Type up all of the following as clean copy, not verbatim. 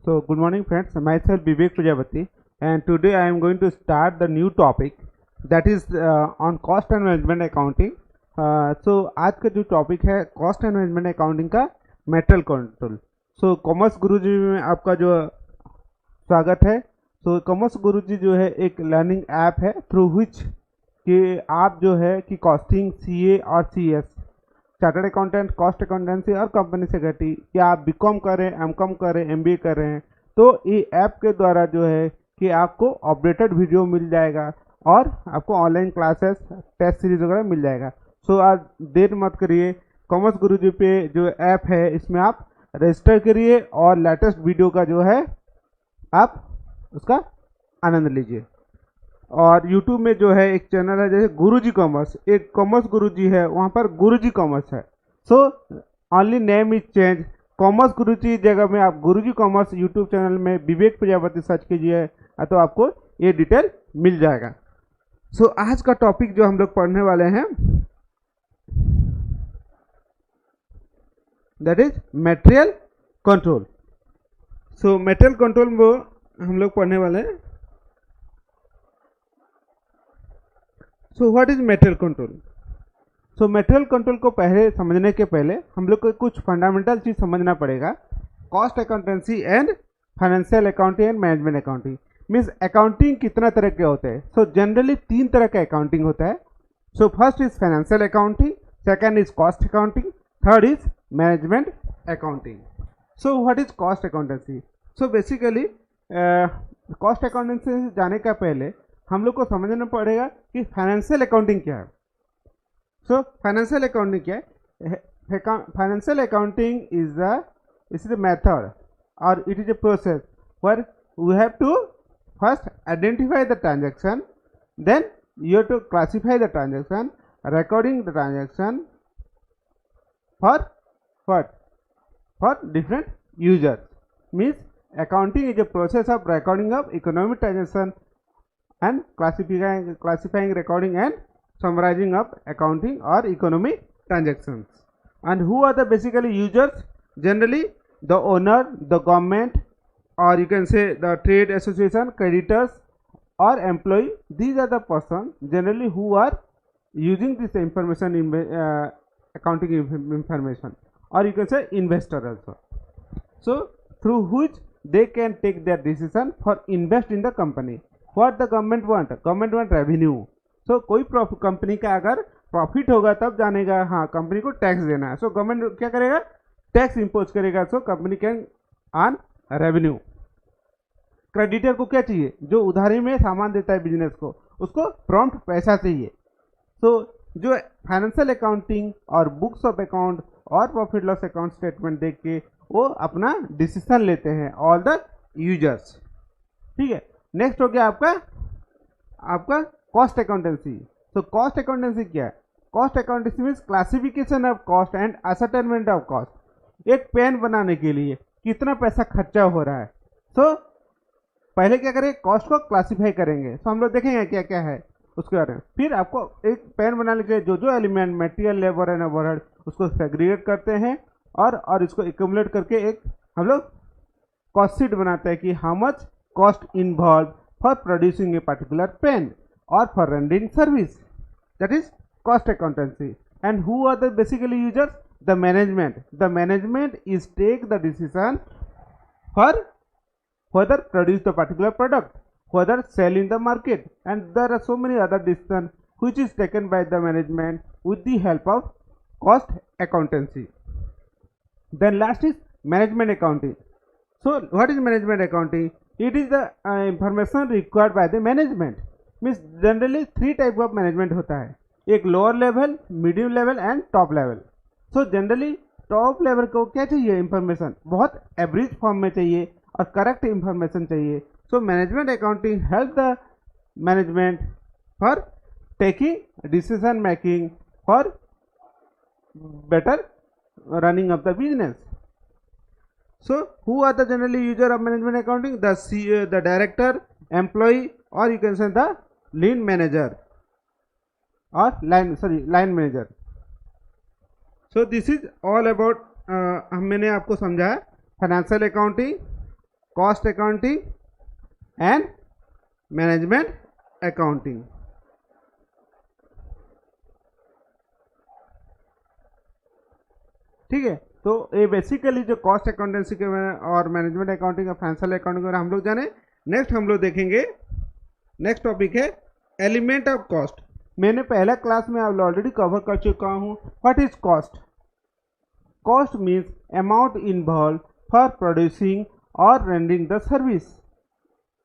So, good morning, friends. Myself Vivek Prajapati, and today I am going to start the new topic that is on cost and management accounting. So, आज का जो topic है cost and management accounting का material control. सो commerce गुरुजी में आपका जो स्वागत है. सो कॉमर्स गुरुजी जो है एक लर्निंग ऐप है थ्रू विच कि आप जो है कि कॉस्टिंग सीए और CS chartered accountant, cost accountancy और कंपनी सेक्रेटरी, या आप बीकॉम कर रहे हैं, एमकॉम कर रहे हैं, एमबीए कर रहे हैं, तो ये ऐप के द्वारा जो है कि आपको अपडेटेड वीडियो मिल जाएगा और आपको ऑनलाइन क्लासेस, टेस्ट सीरीज वगैरह मिल जाएगा. सो आज देर मत करिए, कॉमर्स गुरुजी पे जो ऐप है इसमें आप रजिस्टर करिए और लेटेस्ट वीडियो का जो है आप उसका आनंद लीजिए. और YouTube में जो है एक चैनल है जैसे गुरुजी कॉमर्स, एक कॉमर्स गुरुजी है, वहाँ पर गुरुजी कॉमर्स है. So only name is change. Commerce Guruji जगह में आप गुरुजी कॉमर्स YouTube चैनल में विवेक प्रजापति सर्च कीजिए तो आपको ये डिटेल मिल जाएगा. सो आज का टॉपिक जो हम लोग पढ़ने वाले हैं that is material control. So material control वो हम लोग पढ़ने वाले हैं. So what is material control? So material control को पहले समझने के पहले हम लोग को कुछ फंडामेंटल चीज समझना पड़ेगा. Cost accountancy and financial accounting and management accounting means accounting कितना तरह के होते हैं. सो जनरली 3 तरह का अकाउंटिंग होता है. So first is financial accounting, second is cost accounting, third is management accounting. So what is cost accountancy? So basically cost accountancy जाने का पहले हम लोग को समझना पड़ेगा कि फाइनेंशियल अकाउंटिंग क्या है. सो फाइनेंशियल अकाउंटिंग क्या है? Financial accounting is the method और it is a process where we have to first identify the transaction, then you have to classify the transaction, recording the transaction for what? For different users. Means accounting is a process of recording of economic transaction and classifying, recording and summarizing of accounting or economic transactions. And who are the basically users? Generally the owner, the government, or you can say the trade association, creditors or employee. These are the persons generally who are using this information in accounting information, or you can say investor also. So through which they can take their decision for invest in the company. What the government want? Government want revenue. So कोई company का अगर profit होगा तब जानेगा हाँ company को tax देना है. सो गवर्नमेंट क्या करेगा? टैक्स इम्पोज करेगा. So company can earn revenue. Creditor को क्या चाहिए? जो उधारी में सामान देता है बिजनेस को, उसको प्रॉम्प्ट पैसा चाहिए. सो जो फाइनेंशियल अकाउंटिंग और बुक्स ऑफ अकाउंट और प्रॉफिट लॉस अकाउंट स्टेटमेंट देख के वो अपना डिसीजन लेते हैं ऑल द यूजर्स. ठीक है. नेक्स्ट हो गया आपका कॉस्ट अकाउंटेंसी. तो कॉस्ट अकाउंटेंसी क्या है? Cost accountancy means classification of cost and ascertainment of cost. एक पेन बनाने के लिए कितना पैसा खर्चा हो रहा है. सो पहले क्या करें? कॉस्ट को क्लासिफाई करेंगे. तो हम लोग देखेंगे क्या क्या है उसके बारे में. फिर आपको एक पेन बनाने के लिए जो जो element material, labour and overhead उसको सेग्रीगेट करते हैं और इसको एक्यूमुलेट करके एक हम लोग कॉस्ट शीट बनाते हैं कि how much cost involved for producing a particular pen or for rendering service. That is cost accountancy. And who are the basically users? The management. The management is take the decision for whether produce the particular product, whether sell in the market, and there are so many other decisions which is taken by the management with the help of cost accountancy. Then last is management accounting. So what is management accounting? It is the information required by the management. Means generally 3 type of management होता है. एक lower level, medium level and top level. So generally top level को क्या चाहिए? Information बहुत average form में चाहिए और करेक्ट इंफॉर्मेशन चाहिए. So management accounting help the management for taking decision making for better running of the business. So who are the generally user of management accounting? The CEO, the director, employee, or you can say the lean manager or line manager. So this is all about मैंने आपको समझाया financial accounting, cost accounting and management accounting. ठीक है, तो ये basically जो cost accountancy के और मैनेजमेंट अकाउंटिंग और फाइनेंशियल अकाउंटिंग के हम लोग जाने। नेक्स्ट हम लोग देखेंगे, नेक्स्ट टॉपिक है एलिमेंट ऑफ कॉस्ट। मैंने पहला क्लास में आप ऑलरेडी कवर कर चुका हूँ। What is cost? Cost means amount involve for producing और रेंडरिंग द सर्विस।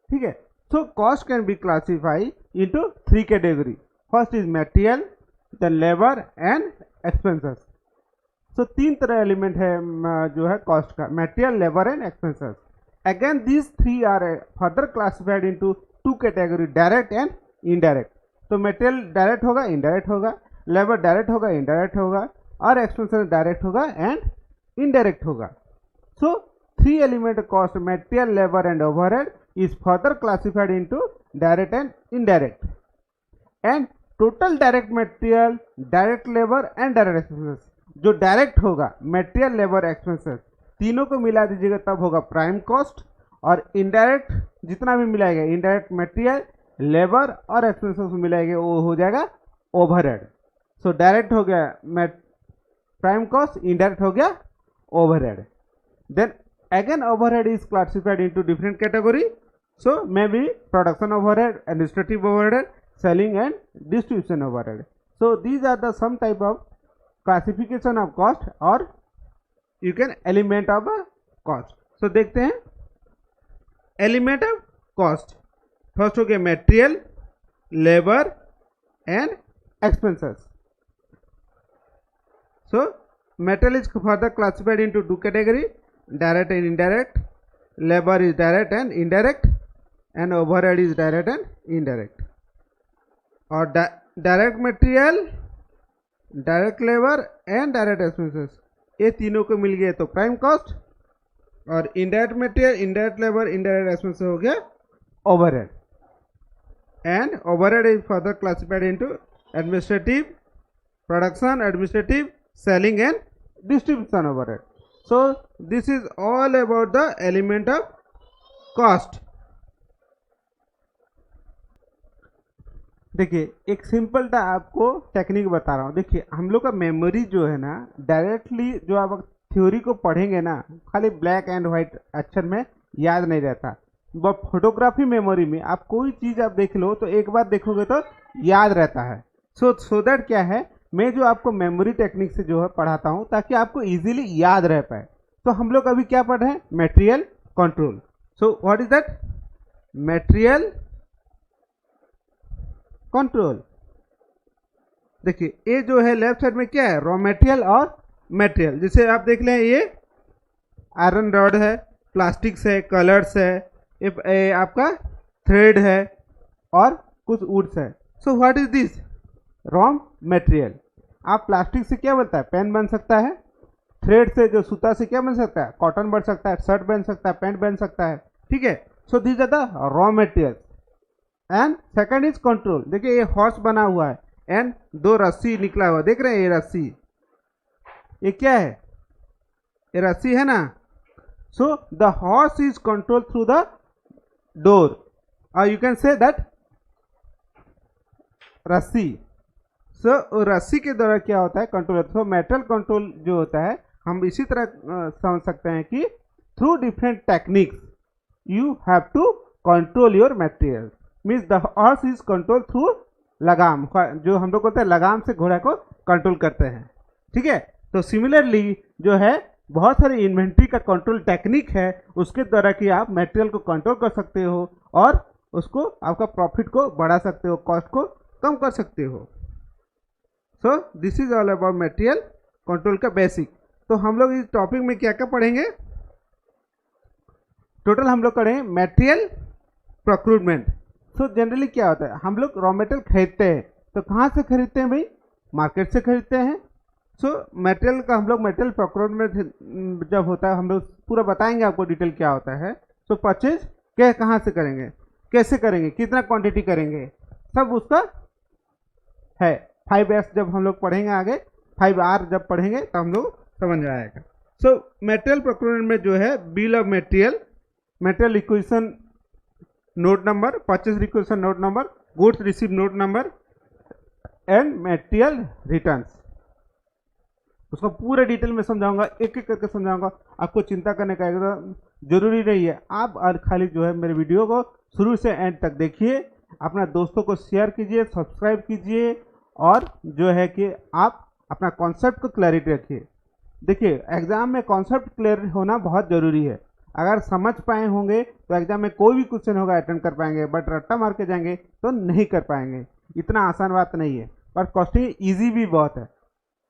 ठीक है, so cost can be classify into 3 category. First is material, then labour and expenses. तो 3 तरह एलिमेंट है जो है कॉस्ट का, material, labour and expenses. Again these 3 are further classified into 2 category, direct and indirect. तो material direct होगा, indirect होगा, labour direct होगा, इनडायरेक्ट होगा, और एक्सपेंसेस डायरेक्ट होगा एंड इनडायरेक्ट होगा। सो 3 element cost, material, labour and overhead, is further classified into direct and indirect. And total direct material, direct labour and direct expenses, जो direct होगा material, labour, expenses, तीनों को मिला दीजिएगा तब होगा प्राइम कॉस्ट। और इनडायरेक्ट जितना भी मिलाएगा, इनडायरेक्ट मटेरियल, लेबर और एक्सपेंसेस मिलाएगा, वो हो जाएगा ओवरहेड। सो डायरेक्ट हो गया प्राइम कॉस्ट, इनडायरेक्ट हो गया overhead. Then again overhead is classified into different category. So may be production overhead, administrative overhead, selling and distribution overhead. So these are the some type of classification of cost और you can element of cost. So देखते हैं element of cost. First हो गया material, labour and expenses. So material is further classified into 2 category, direct and indirect. Labour is direct and indirect, and overhead is direct and indirect. और direct material, direct labour and direct expenses, ये तीनों को मिल गए तो prime cost. और indirect material, indirect labour, indirect expenses हो गया overhead. And overhead is further classified into administrative, production, administrative, selling and distribution overhead. So this is all about the element of cost. देखिए एक simple सा आपको technique बता रहा हूँ। देखिए हम लोग का मेमोरी जो है ना, डायरेक्टली जो आप थ्योरी को पढ़ेंगे ना, खाली ब्लैक एंड व्हाइट अक्षर में याद नहीं रहता। बट फोटोग्राफी मेमोरी में आप कोई चीज़ आप देख लो तो एक बार देखोगे तो याद रहता है। सो दैट क्या है, मैं जो आपको मेमोरी टेक्निक से जो है पढ़ाता हूँ ताकि आपको इजीली याद रह पाए। तो हम लोग अभी क्या पढ़ रहे हैं, material control. So what is that, material control. देखिए ये जो है लेफ्ट साइड में क्या है, रॉ मटेरियल और मटेरियल। जैसे आप देख लें ये आयरन रॉड है, प्लास्टिक्स है, कलर्स है, ये आपका थ्रेड है और कुछ वुड्स है। So what is this, raw material. आप प्लास्टिक से क्या बनता है, पेन बन सकता है। थ्रेड से जो सूता से क्या बन सकता है, कॉटन बन सकता है, शर्ट बन सकता है, पैंट बन सकता है। ठीक है, so this are the raw material. And second is control. देखिए ये हॉर्स बना हुआ है एंड 2 रस्सी निकला हुआ, देख रहे हैं ये रस्सी, ये क्या है, ये रस्सी है ना। So the horse is control through the door, और यू कैन से दैट रस्सी। सो रस्सी के द्वारा क्या होता है, कंट्रोल। सो मेटल कंट्रोल जो होता है, हम इसी तरह समझ सकते हैं कि through different techniques you have to control your material. Means the horse is control through लगाम, जो हम लोग कहते हैं लगाम से घोड़ा को कंट्रोल करते हैं। ठीक है, तो सिमिलरली जो है बहुत सारी इन्वेंट्री का कंट्रोल टेक्निक है, उसके द्वारा कि आप मटेरियल को कंट्रोल कर सकते हो और उसको आपका प्रॉफिट को बढ़ा सकते हो, कॉस्ट को कम कर सकते हो। सो this is all about material control का बेसिक। तो हम लोग इस टॉपिक में क्या क्या पढ़ेंगे, टोटल हम लोग पढ़ेंगे मटेरियल प्रोक्यूरमेंट। सो जनरली क्या होता है, हम लोग रॉ मटेरियल खरीदते हैं तो कहाँ से खरीदते हैं भाई, मार्केट से खरीदते हैं। सो मटेरियल का हम लोग मटेरियल प्रोक्योरमेंट जब होता है, हम लोग पूरा बताएंगे आपको डिटेल क्या होता है। सो परचेज क्या कहाँ से करेंगे, कैसे करेंगे, कितना क्वांटिटी करेंगे, सब उसका है। 5S जब हम लोग पढ़ेंगे आगे, 5R जब पढ़ेंगे तो हम लोग समझ में आएगा। सो मटेरियल प्रोक्योरमेंट में जो है bill of material material requisition note number, purchase requisition note number, goods receive note number and material returns. उसको पूरे डिटेल में समझाऊंगा, एक एक करके समझाऊंगा। आपको चिंता करने का एकदम जरूरी नहीं है। आप और खाली जो है मेरे वीडियो को शुरू से एंड तक देखिए, अपना दोस्तों को शेयर कीजिए, सब्सक्राइब कीजिए, और जो है कि आप अपना कॉन्सेप्ट को क्लैरिटी रखिए। देखिए, एग्जाम में कॉन्सेप्ट क्लियर होना बहुत ज़रूरी है। अगर समझ पाए होंगे तो एग्जाम में कोई भी क्वेश्चन होगा अटेंड कर पाएंगे, बट रट्टा मार के जाएंगे तो नहीं कर पाएंगे। इतना आसान बात नहीं है, पर क्वेश्चन ईजी भी बहुत है।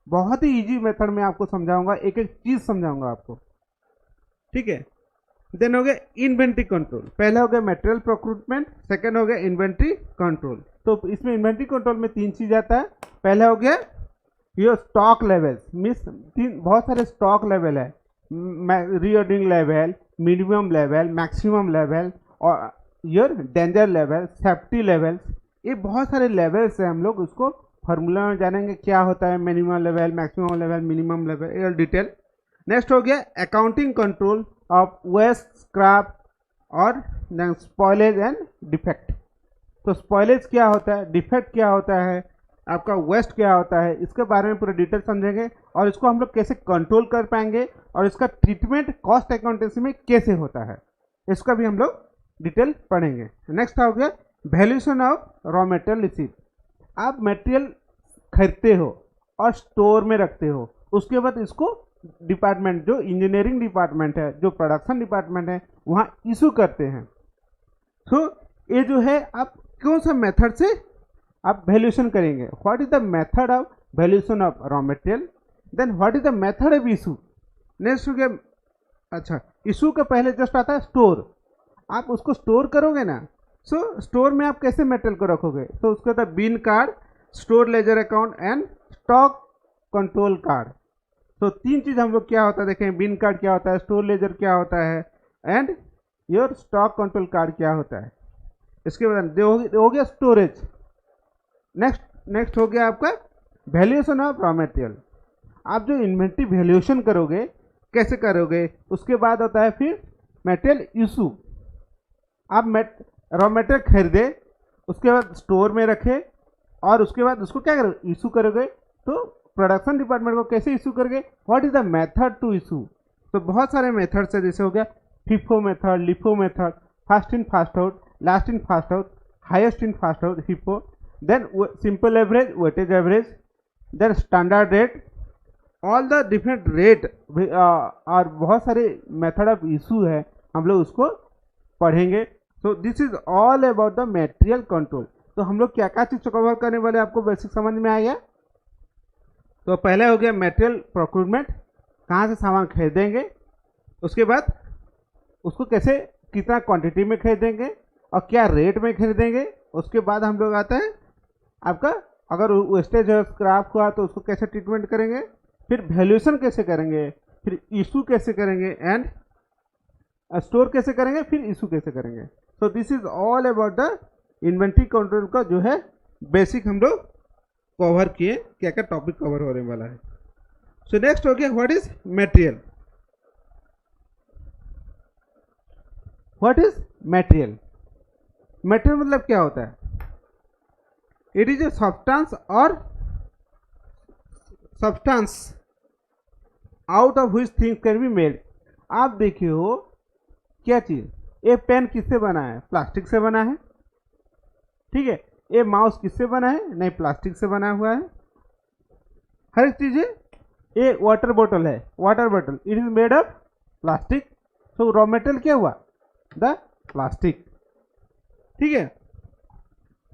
बहुत ही इजी मेथड में आपको समझाऊंगा, एक एक चीज़ समझाऊंगा आपको, ठीक है। देन हो गया इन्वेंट्री कंट्रोल। पहला हो गया मटेरियल प्रोक्यूरमेंट, सेकंड हो गया इन्वेंट्री कंट्रोल। तो इसमें इन्वेंट्री कंट्रोल में 3 चीज़ आता है। पहला हो गया ये स्टॉक लेवल, मीन्स बहुत सारे स्टॉक लेवल है, reordering level, minimum level, maximum level, और your danger level, safety levels. ये बहुत सारे लेवल्स हैं, हम लोग उसको फार्मूला में जानेंगे क्या होता है minimum level, maximum level, minimum level, ये डिटेल। नेक्स्ट हो गया accounting control of waste, scrap और स्पॉइलेज एंड डिफेक्ट। तो स्पॉइलेज क्या होता है, डिफेक्ट क्या होता है, आपका वेस्ट क्या होता है, इसके बारे में पूरा डिटेल समझेंगे, और इसको हम लोग कैसे कंट्रोल कर पाएंगे, और इसका ट्रीटमेंट कॉस्ट अकाउंटेंसी में कैसे होता है, इसका भी हम लोग डिटेल पढ़ेंगे। नेक्स्ट हो गया valuation of raw material receipt. आप मटेरियल खरीदते हो और स्टोर में रखते हो, उसके बाद इसको डिपार्टमेंट, जो इंजीनियरिंग डिपार्टमेंट है, जो प्रोडक्शन डिपार्टमेंट है, वहाँ इशू करते हैं। तो ये जो है आप कौन सा मेथड से आप वैल्यूएशन करेंगे, what is the method of valuation of raw material, then what is the method of issue. Next हो गया, अच्छा इशू के पहले जस्ट आता है स्टोर। आप उसको स्टोर करोगे ना, सो स्टोर में आप कैसे मटेरियल को रखोगे, तो उसको होता है bin card, store ledger account and stock control card. तो 3 चीज़ हम लोग क्या होता है देखें, बिन कार्ड क्या होता है, स्टोर लेजर क्या होता है, and your stock control card क्या होता है। इसके बाद हो गया स्टोरेज। नेक्स्ट हो गया आपका वैल्यूएशन ऑफ रॉ मटेरियल। आप जो इन्वेंट्री वैल्यूएशन करोगे कैसे करोगे, उसके बाद होता है फिर मटेरियल इशू। आप रॉ मटेरियल खरीदे, उसके बाद स्टोर में रखे, और उसके बाद उसको क्या करोगे, इशू करोगे। तो प्रोडक्शन डिपार्टमेंट को कैसे इशू करोगे, what is the method to issue. तो बहुत सारे मेथड्स है, जैसे हो गया FIFO method, LIFO method, first in fast out, last in fast out, highest in fast out FIFO, then simple average, weightage average, then standard rate, all the different rate, और बहुत सारे मेथड ऑफ इशू है, हम लोग उसको पढ़ेंगे। सो this is all about the material control. तो हम लोग क्या क्या चीज़ कवर करने वाले, आपको बेसिक समझ में आया। तो पहले हो गया मटेरियल प्रोक्यूरमेंट, कहाँ से सामान खरीदेंगे, उसके बाद उसको कैसे कितना क्वांटिटी में खरीदेंगे और क्या रेट में खरीदेंगे। उसके बाद हम लोग आता है आपका, अगर वेस्टेज है, स्क्रैप हुआ, तो उसको कैसे ट्रीटमेंट करेंगे, फिर वैल्यूएशन कैसे करेंगे, फिर इशू कैसे करेंगे, एंड स्टोर कैसे करेंगे, फिर इशू कैसे करेंगे। सो this is all about the inventory control का जो है बेसिक हम लोग कवर किए, क्या क्या टॉपिक कवर होने वाला है। सो नेक्स्ट हो गया what is material. What is material, material मतलब क्या होता है, इट इज ए सब्सटेंस और substance out of which things can be made. आप देखिए हो क्या चीज, ये पेन किससे बना है, प्लास्टिक से बना है, ठीक है। ये माउस किससे बना है, नहीं प्लास्टिक से बना हुआ है, हर एक चीज है। ये वाटर बोतल है, वाटर बोतल it is made of plastic. So raw material क्या हुआ, द प्लास्टिक, ठीक है।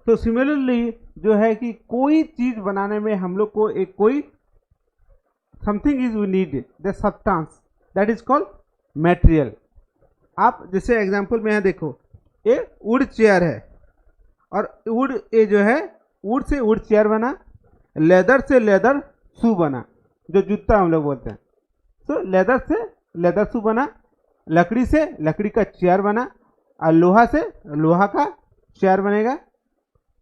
तो सिमिलरली जो है कि कोई चीज बनाने में हम लोग को एक कोई something is we need the substance, that is called material. आप जैसे एग्जांपल में यहाँ देखो, ये वुड चेयर है, और वुड ये जो है वुड से वुड चेयर बना, लेदर से लेदर शू बना, जो जूता हम लोग बोलते हैं। तो लेदर से लेदर शू बना, लकड़ी से लकड़ी का चेयर बना, और लोहा से लोहा का चेयर बनेगा।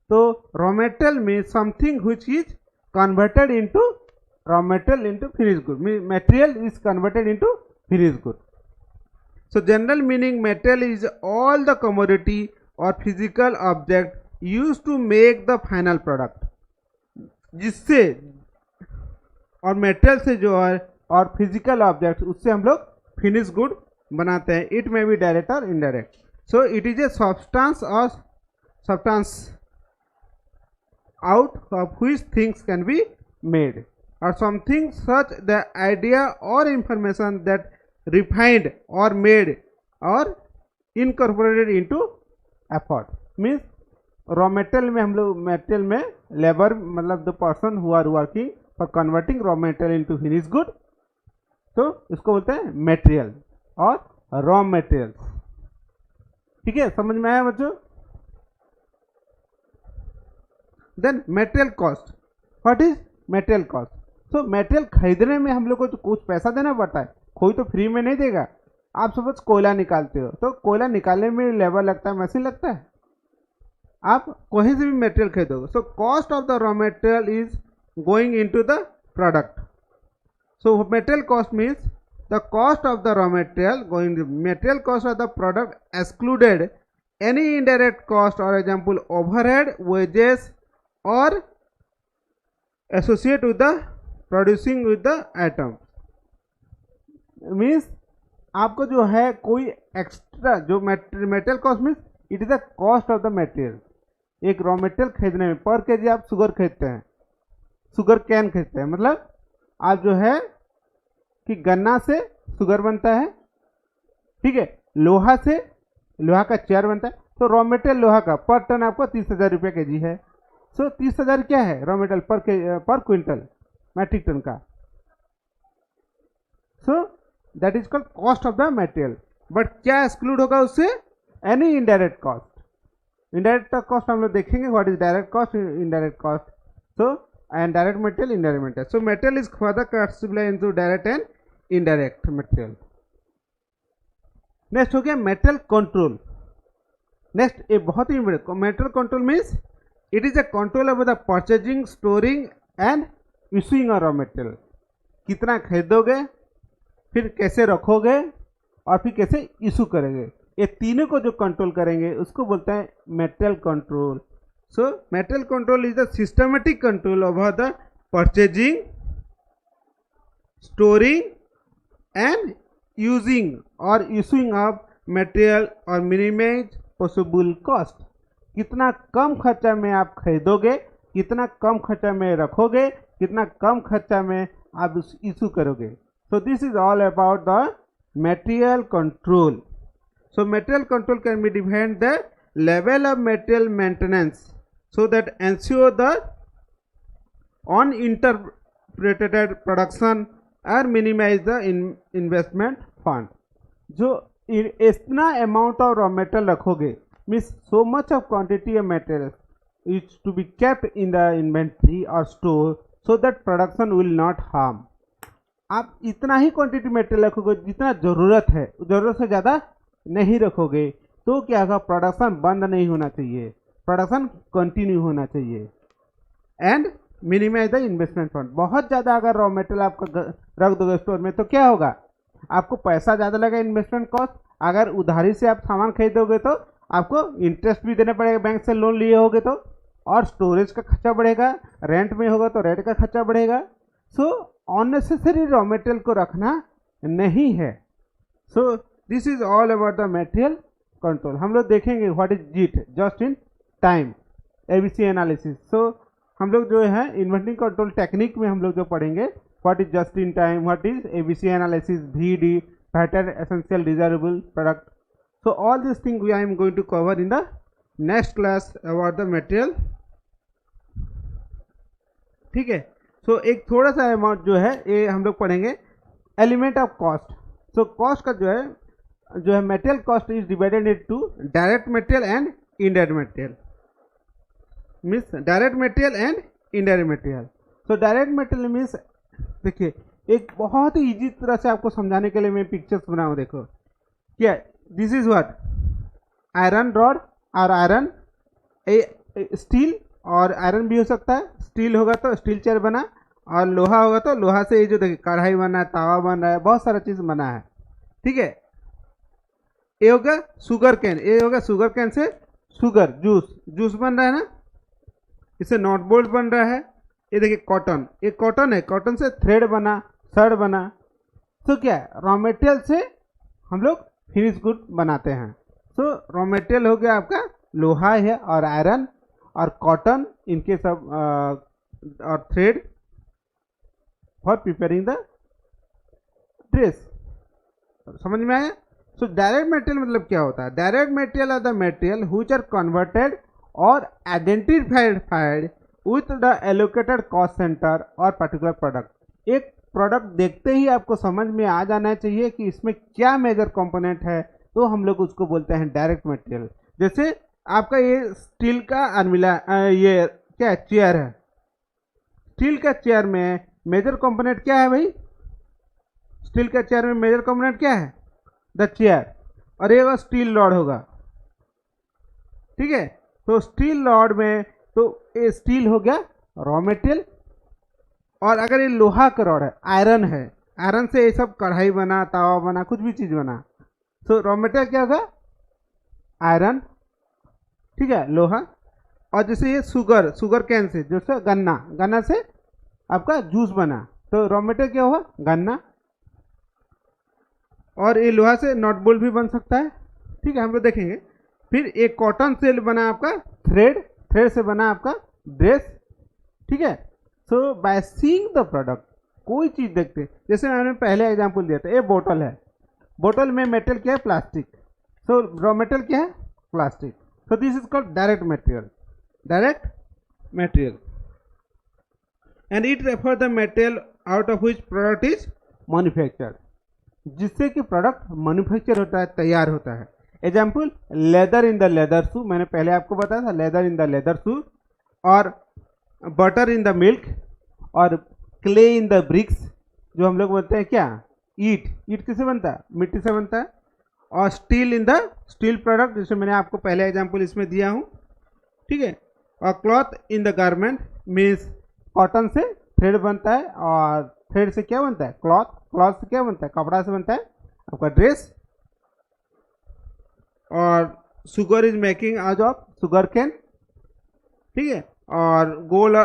तो raw material mean something which is converted into raw material into finish good, material is converted into finish good. So general meaning material is all the commodity और physical object use to make the final product, जिससे और material से जो है और physical object उससे हम लोग फिनिश गुड बनाते हैं. इट मे बी डायरेक्ट और indirect. So it is a substance और substance out of which things can be made, or something such the idea or information that refined or made or incorporated into effort. means raw material में हम लोग material में labour मतलब the person who are working for converting raw material into finish good, तो इसको बोलते हैं material और रॉ मटेरियल. ठीक है, समझ में आया बच्चों? Then material cost. What is material cost? So material खरीदने में हम लोग को तो कुछ पैसा देना पड़ता है, कोई तो फ्री में नहीं देगा. आप सपोज कोयला निकालते हो तो कोयला निकालने में लेबर लगता है, मशीन लगता है. आप कहीं से भी मटेरियल खरीदोगे, so cost of the raw material is going into the product. So material cost means the cost of the raw material going, material cost of the product excluded any indirect cost और example overhead, wages और associate with the producing with the item. Means आपको जो है कोई extra जो material cost means it is the cost of the material. एक raw material खरीदने में पर केजी आप शुगर खरीदते हैं, शुगर कैन खरीदते हैं, मतलब आप जो है कि गन्ना से शुगर बनता है, ठीक है, लोहा से लोहा का चेयर बनता है, तो रॉ मटेरियल लोहा का पर टन आपको 30,000 रुपये के जी है. सो 30,000 क्या है रॉ मटेरियल पर क्विंटल मैट्रिक टन का. So that is called cost of the material. But क्या एक्सक्लूड होगा उससे? Any indirect cost. Indirect cost हम लोग देखेंगे what is direct cost, indirect cost. So and direct material, indirect material. So material is further classified into direct and indirect material. Next हो गया material control. Next ये बहुत ही material control means it is a control over the purchasing, storing and issuing of raw material. कितना खरीदोगे, फिर कैसे रखोगे और फिर कैसे इशू करेंगे, ये तीनों को जो कंट्रोल करेंगे उसको बोलते हैं material control. So material control is the systematic control over the purchasing, storing and using और इशूइंग ऑफ मटेरियल और मिनिमाइज पॉसिबल कॉस्ट. कितना कम खर्चा में आप खरीदोगे, कितना कम खर्चा में रखोगे, कितना कम खर्चा में आप इशू करोगे. सो this is all about the material control. So material control can be defined the level of material maintenance so that ensure the uninterrupted production or minimize the investment fund. जो इतना amount of raw material रखोगे means so much of quantity of material is to be kept in the inventory or store so that production will not harm. आप इतना ही quantity material रखोगे जितना ज़रूरत है, ज़रूरत से ज़्यादा नहीं रखोगे तो क्या होगा, प्रोडक्शन बंद नहीं होना चाहिए, प्रोडक्शन कंटिन्यू होना चाहिए. And minimise the investment fund. बहुत ज़्यादा अगर रॉ मटेरियल आपका रख दोगे स्टोर में तो क्या होगा, आपको पैसा ज़्यादा लगेगा, इन्वेस्टमेंट कॉस्ट. अगर उधारी से आप सामान खरीदोगे तो आपको इंटरेस्ट भी देना पड़ेगा, बैंक से लोन लिए होगे तो, और स्टोरेज का खर्चा बढ़ेगा, रेंट में होगा तो रेंट का खर्चा बढ़ेगा. सो अननेसेसरी रॉ मटेरियल को रखना नहीं है. So this is all about the material control. हम लोग देखेंगे what is JIT, just in time, ABC analysis. So हम लोग जो है इन्वेंटरी कंट्रोल टेक्निक में हम लोग जो पढ़ेंगे what is just in time, what is ABC analysis, VD, factor essential desirable product. So all this thing I am going to cover in the next class about the material. ठीक है. सो एक थोड़ा सा अमाउंट जो है ये हम लोग पढ़ेंगे element of cost. So cost का जो है material cost is divided into direct material and indirect material. Means direct material and indirect material. So direct material means देखिए एक बहुत ही इजी तरह से आपको समझाने के लिए मैं पिक्चर्स बनाऊँ. देखो क्या, this is what iron rod और आयरन स्टील, और आयरन भी हो सकता है, स्टील होगा तो स्टील चेयर बना, और लोहा होगा तो लोहा से ये जो देखिए कढ़ाई बना है, तावा बन रहा है, बहुत सारा चीज़ बना है. ठीक है. ये होगा शुगर कैन, ये होगा sugar can say sugar juice, juice बन रहा है ना, इससे नॉट बोल्ट बन रहा है। ये देखिए कॉटन, ये कॉटन है, कॉटन से थ्रेड बना, शर्ट बना। तो क्या है, रॉ मटेरियल से हम लोग फिनिश गुड बनाते हैं। सो रॉ मटेरियल हो गया आपका लोहा है और आयरन और कॉटन, इनके सब और thread for preparing the dress. समझ में आया? सो डायरेक्ट मटेरियल मतलब क्या होता है? Direct material are the material which are converted और identified with the allocated cost centre और पर्टिकुलर प्रोडक्ट। एक प्रोडक्ट देखते ही आपको समझ में आ जाना चाहिए कि इसमें क्या मेजर कंपोनेंट है, तो हम लोग उसको बोलते हैं डायरेक्ट मटेरियल। जैसे आपका ये स्टील का अलमीरा, ये क्या चेयर है, स्टील का चेयर में मेजर कंपोनेंट क्या है भाई? स्टील का चेयर में मेजर कंपोनेंट क्या है? The chair. और ये स्टील रॉड होगा, ठीक है। तो स्टील रॉड में तो ये स्टील हो गया रॉ मटेरियल, और अगर ये लोहा का रॉड है, आयरन है, आयरन से ये सब कढ़ाई बना, तवा बना, कुछ भी चीज बना, तो रॉ मटेरियल क्या होगा? आयरन, ठीक है, लोहा। और जैसे ये शुगर कैन से, जैसे गन्ना, गन्ना से आपका जूस बना, तो रॉ मटेरियल क्या हुआ? गन्ना। और ये लोहा से नॉट बोल्ट भी बन सकता है, ठीक है, हम लोग देखेंगे। फिर एक कॉटन से बना आपका थ्रेड, थ्रेड से बना आपका ड्रेस, ठीक है। सो बाय सीइंग द प्रोडक्ट, कोई चीज देखते, जैसे मैंने पहले एग्जांपल दिया था, ये बोतल है, बोतल में मेटल क्या है? प्लास्टिक। सो रॉ मटेरियल क्या है? Plastic. So this is called direct material, direct material. And it refer the material out of which product is manufactured, जिससे कि प्रोडक्ट मैन्युफैक्चर होता है, तैयार होता है। Example, leather in the leather shoe, मैंने पहले आपको बताया था, leather in the leather shoe, और बटर इन द मिल्क, और क्ले इन द ब्रिक्स, जो हम लोग बोलते हैं क्या? ईट। ईट किससे बनता है? मिट्टी से बनता है। और steel in the steel product, जैसे मैंने आपको पहले एग्जाम्पल इसमें दिया हूँ, ठीक है। और cloth in the garment, means cotton से थ्रेड बनता है, और थ्रेड से क्या बनता है? क्लॉथ। क्लॉथ से क्या बनता है? कपड़ा से बनता है आपका ड्रेस। और शुगर इज मेकिंग आज ऑफ शुगर कैन, ठीक है। और गोल्ड,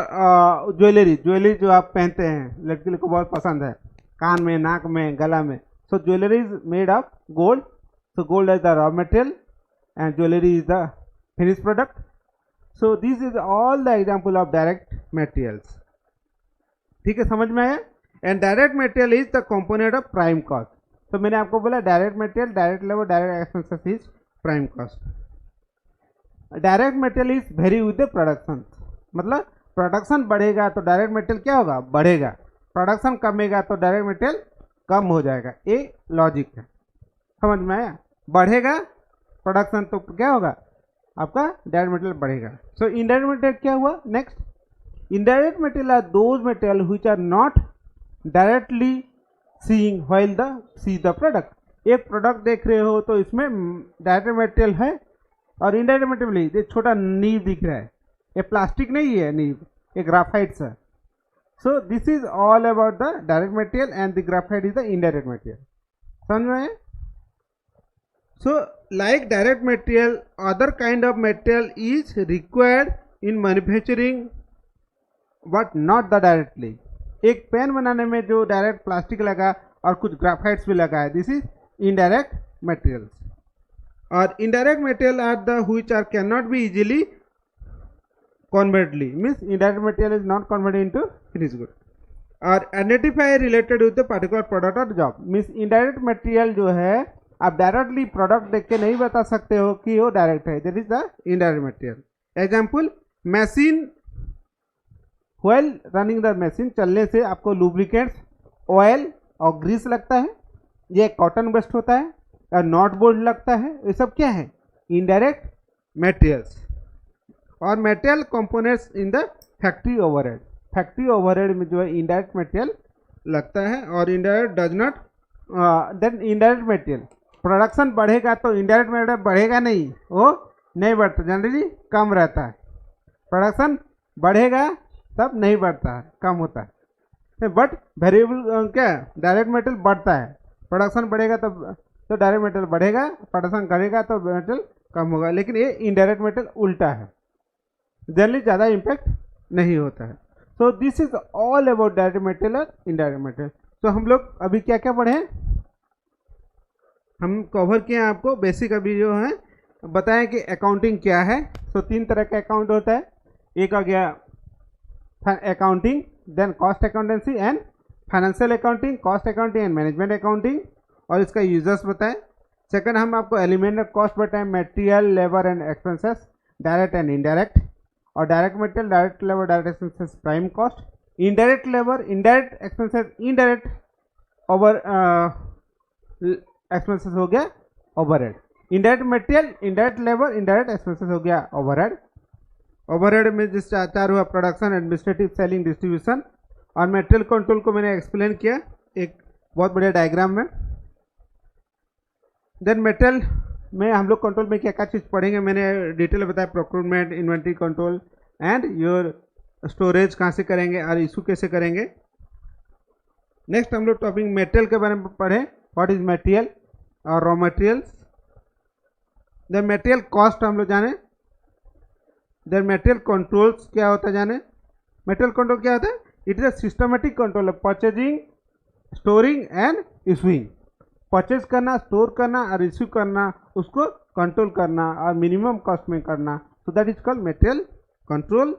ज्वेलरी, ज्वेलरी जो आप पहनते हैं, लड़की लोग को बहुत पसंद है, कान में, नाक में, गला में। So jewellery is made of gold. So gold is the raw material and jewellery is the finish product. So this is all the example of direct materials, ठीक है, समझ में आया? And direct material is the component of prime cost. तो मैंने आपको बोला direct material, direct labour, direct expenses is prime cost. Direct material is very with the production, मतलब प्रोडक्शन बढ़ेगा तो डायरेक्ट मटेरियल क्या होगा? बढ़ेगा। प्रोडक्शन कमेगा तो डायरेक्ट मटेरियल कम हो जाएगा। ये लॉजिक है, समझ में आया? बढ़ेगा प्रोडक्शन तो क्या होगा? आपका डायरेक्ट मटेरियल बढ़ेगा। सो इनडायरेक्ट मटेरियल क्या हुआ? Next, indirect material are those material which are not directly seeing while the see the product। एक प्रोडक्ट देख रहे हो तो इसमें डायरेक्ट मटेरियल है, और इनडायरेक्ट मटेरियल ये छोटा नीव दिख रहा है, ये प्लास्टिक नहीं है नीव, ये ग्राफाइट है। So this is all about the direct material and the graphite is the indirect material. समझ में आए? So like direct material, other kind of material is required in manufacturing but not the directly. एक pen बनाने में जो direct plastic लगा और कुछ ग्राफाइट्स भी लगा है, दिस इज इनडायरेक्ट मटेरियल्स। और indirect material are the which are can not be easily convertedly, means indirect material is not converted into finish good. और identify related with the particular product और job, means indirect material जो है आप directly product देख के नहीं बता सकते हो कि वो डायरेक्ट है, that is the indirect material. Example, machine, while running the machine, चलने से आपको लुब्रिकेंट्स, ऑयल और ग्रीस लगता है, ये कॉटन वेस्ट होता है, और नॉट बोल्ट लगता है, ये सब क्या है? Indirect materials. और material components in the factory overhead, factory overhead में जो है इनडायरेक्ट मटेरियल लगता है। और indirect does not, then indirect material, production बढ़ेगा तो इनडायरेक्ट मटेरियल बढ़ेगा नहीं, वो नहीं बढ़ता, जनरली कम रहता है। प्रोडक्शन बढ़ेगा तब नहीं बढ़ता है, कम होता है। बट वेरिएबल क्या, डायरेक्ट मटेरियल बढ़ता है, प्रोडक्शन बढ़ेगा तब तो डायरेक्ट मेटेरियल बढ़ेगा, प्रोडक्शन करेगा तो मेटेरियल कम होगा। लेकिन ये इनडायरेक्ट मेटेरियल उल्टा है, जनरली ज़्यादा इम्पैक्ट नहीं होता है। So this is all about direct material और इनडायरेक्ट मेटेरियल। तो हम लोग अभी क्या क्या पढ़े हैं, हम कवर किए हैं आपको बेसिक अभी जो है बताएं कि अकाउंटिंग क्या है। सो 3 तरह का अकाउंट होता है, एक आ गया accounting, then cost accountancy and financial accounting, cost accounting and management accounting, और इसका यूजर्स बताएं। सेकंड हम आपको एलिमेंट ऑफ कॉस्ट बताएं, material, labour and expenses, direct and indirect, और direct material, direct labour, direct expenses, prime cost, indirect labour, indirect expenses, indirect over expenses हो गया overhead, indirect material, indirect labour, indirect expenses हो गया overhead. Overhead में जिस चार हुआ production, administrative, selling, distribution, और मटेरियल कंट्रोल को मैंने एक्सप्लेन किया एक बहुत बढ़िया डायग्राम में। देन मटेरियल में हम लोग कंट्रोल में क्या क्या चीज़ पढ़ेंगे मैंने डिटेल बताया, procurement, inventory control and your storage कहाँ से करेंगे और इशू कैसे करेंगे। नेक्स्ट हम लोग टॉपिक मटेरियल के बारे में पढ़े, व्हाट इज मटेरियल और raw materials. Then material cost हम लोग जाने, देन मटेरियल कंट्रोल्स क्या होता है जाने। मटेरियल कंट्रोल क्या होता है, it is a systematic control of purchasing, storing and issuing. Purchase करना, स्टोर करना और इशू करना, उसको कंट्रोल करना और मिनिमम कॉस्ट में करना, so that is called material control.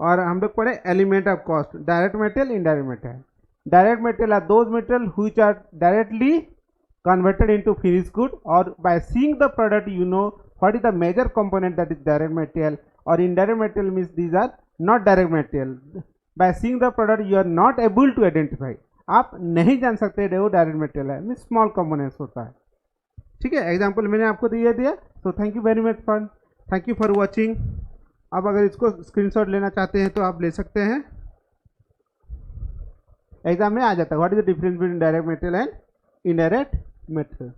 और हम लोग पढ़े element of cost, direct material, indirect material. Direct material are those material which are directly converted into finished good, or by seeing the product you know what is the major component that is direct material, or indirect material means these are not direct material. By seeing the product you are not able to identify, आप नहीं जान सकते वो direct material है, mean small components होता है। ठीक है, एग्जांपल मैंने आपको दिया। So thank you very much for, thank you for watching. आप अगर इसको स्क्रीनशॉट लेना चाहते हैं तो आप ले सकते हैं, एग्जाम में आ जाता है। What is the difference between direct material and indirect material.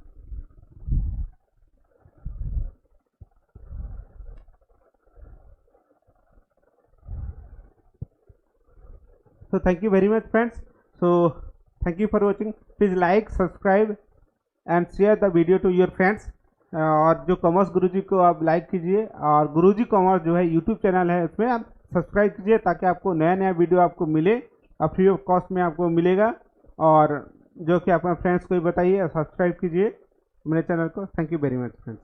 So thank you very much friends. So thank you for watching. Please like, subscribe and share the video to your friends. और जो commerce गुरुजी को आप like कीजिए, और गुरुजी commerce जो है YouTube channel है उसमें आप सब्सक्राइब कीजिए, ताकि आपको नया नया वीडियो आपको मिले और फ्री ऑफ कॉस्ट में आपको मिलेगा। और जो कि अपने फ्रेंड्स को भी बताइए और सब्सक्राइब कीजिए मेरे चैनल को। Thank you very much friends.